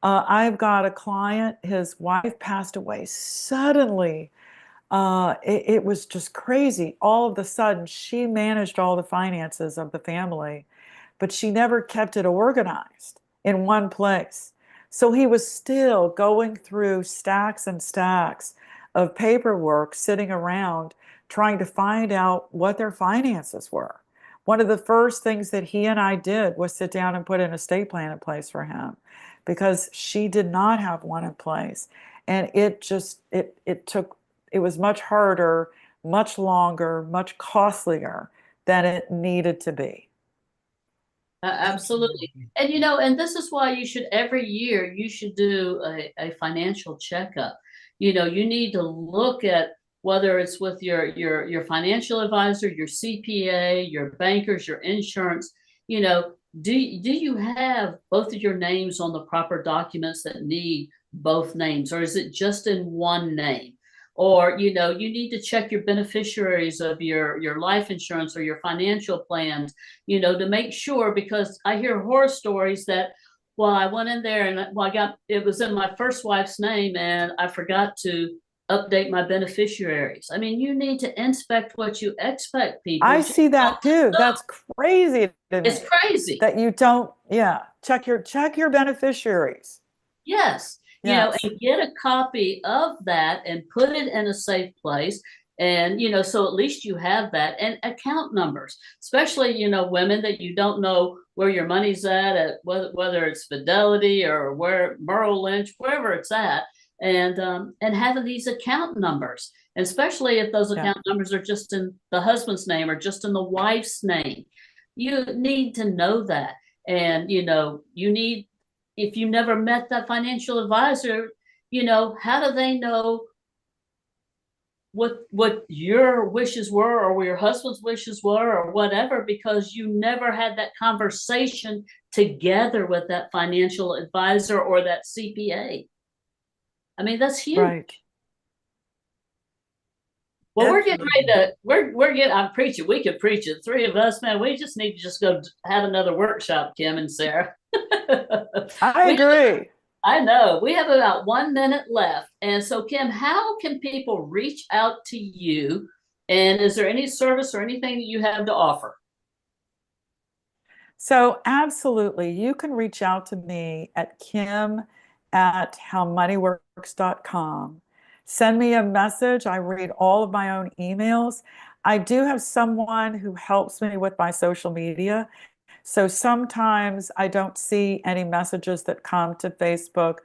I've got a client, his wife passed away suddenly. It was just crazy. All of a sudden, she managed all the finances of the family, but she never kept it organized in one place. So he was still going through stacks and stacks of paperwork sitting around trying to find out what their finances were. One of the first things that he and I did was sit down and put an estate plan in place for him because she did not have one in place. And it was much harder, much longer, much costlier than it needed to be. Absolutely. And and this is why every year you should do a financial checkup. You need to look at whether it's with your financial advisor, your CPA, your bankers, your insurance. Do you have both of your names on the proper documents that need both names, or is it just in one name? Or you need to check your beneficiaries of your life insurance or your financial plans, to make sure, because I hear horror stories that, well, I went in there and it was in my first wife's name and I forgot to update my beneficiaries. I mean, you need to inspect what you expect, people. I see that too. That's crazy to me. It's crazy that you don't, yeah, check your beneficiaries. Yes. Yes. And get a copy of that and put it in a safe place. And, so at least you have that, and account numbers, especially, women that you don't know where your money's at whether it's Fidelity or where Merrill Lynch, wherever it's at, and having these account numbers, and especially if those account numbers are just in the husband's name or just in the wife's name, you need to know that. And, you need, if you never met that financial advisor, how do they know what your wishes were or what your husband's wishes were or whatever, because you never had that conversation together with that financial advisor or that CPA. I mean, that's huge. Right. Well, we're getting ready to, we're getting, I'm preaching, we could preach it. Three of us, man, we just need to just go have another workshop, Kim and Sarah. I agree. I know. We have about 1 minute left. And so, Kim, how can people reach out to you? And is there any service or anything that you have to offer? So absolutely, you can reach out to me at kim@howmoneyworks.com. Send me a message. I read all of my own emails. I do have someone who helps me with my social media. So sometimes I don't see any messages that come to Facebook,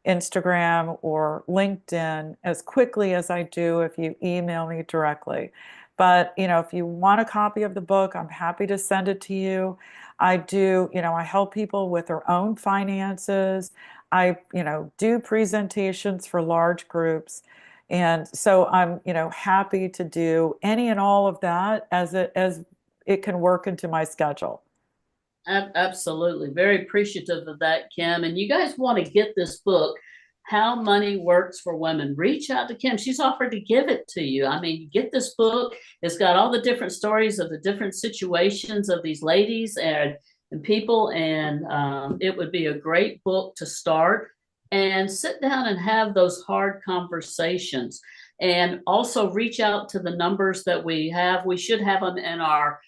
Instagram, or LinkedIn as quickly as I do if you email me directly. But, if you want a copy of the book, I'm happy to send it to you. I do, I help people with their own finances. I, do presentations for large groups. And so I'm, happy to do any and all of that as it can work into my schedule. Absolutely. Very appreciative of that, Kim. And you guys want to get this book, How Money Works for Women, reach out to Kim. She's offered to give it to you. I mean, get this book. It's got all the different stories of the different situations of these ladies and people. And it would be a great book to start and sit down and have those hard conversations. And also reach out to the numbers that we have. We should have them in our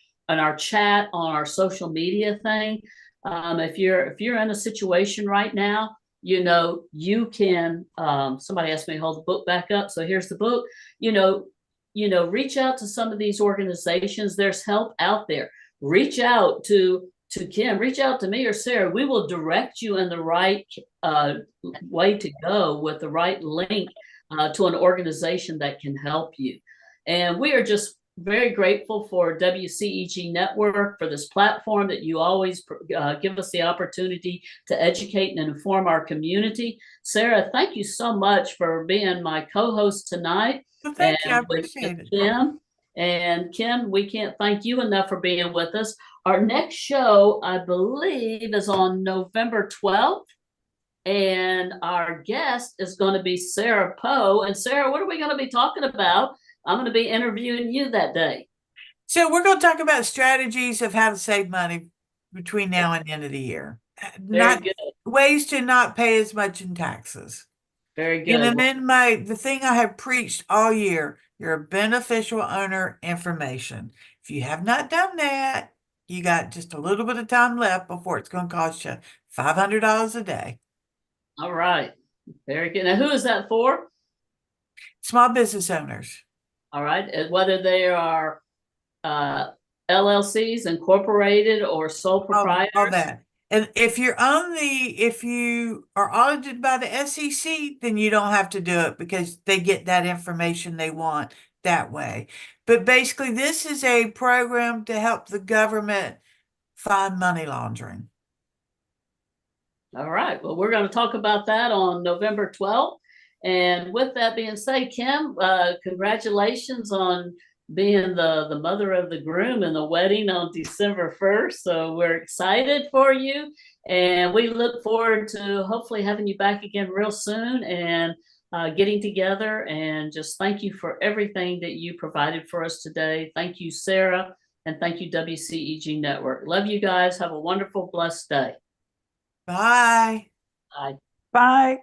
chat on our social media thing. If you're in a situation right now, you can, somebody asked me to hold the book back up. So here's the book, reach out to some of these organizations. There's help out there. Reach out to Kim, reach out to me or Sarah. We will direct you in the right way to go with the right link to an organization that can help you. And we are just very grateful for WCEG Network for this platform that you always give us the opportunity to educate and inform our community. Sarah, thank you so much for being my co-host tonight. Well, thank you. I appreciate it. Kim. And Kim, we can't thank you enough for being with us. Our next show, I believe, is on November 12th. And our guest is going to be Sara Poe. And Sarah, what are we going to be talking about? I'm going to be interviewing you that day. So we're going to talk about strategies of how to save money between now and the end of the year. Very good. Ways to not pay as much in taxes. Very good. And then the thing I have preached all year, your beneficial owner information. If you have not done that, you got just a little bit of time left before it's going to cost you $500 a day. All right. Very good. Now, who is that for? Small business owners. All right. Whether they are LLCs, incorporated, or sole proprietors. All that. And if you are audited by the SEC, then you don't have to do it because they get that information they want that way. But basically, this is a program to help the government find money laundering. All right. Well, we're going to talk about that on November 12th. And with that being said, Kim, congratulations on being the mother of the groom in the wedding on December 1st. So we're excited for you. And we look forward to hopefully having you back again real soon and getting together. And just thank you for everything that you provided for us today. Thank you, Sarah. And thank you, WCEG Network. Love you guys. Have a wonderful, blessed day. Bye. Bye. Bye.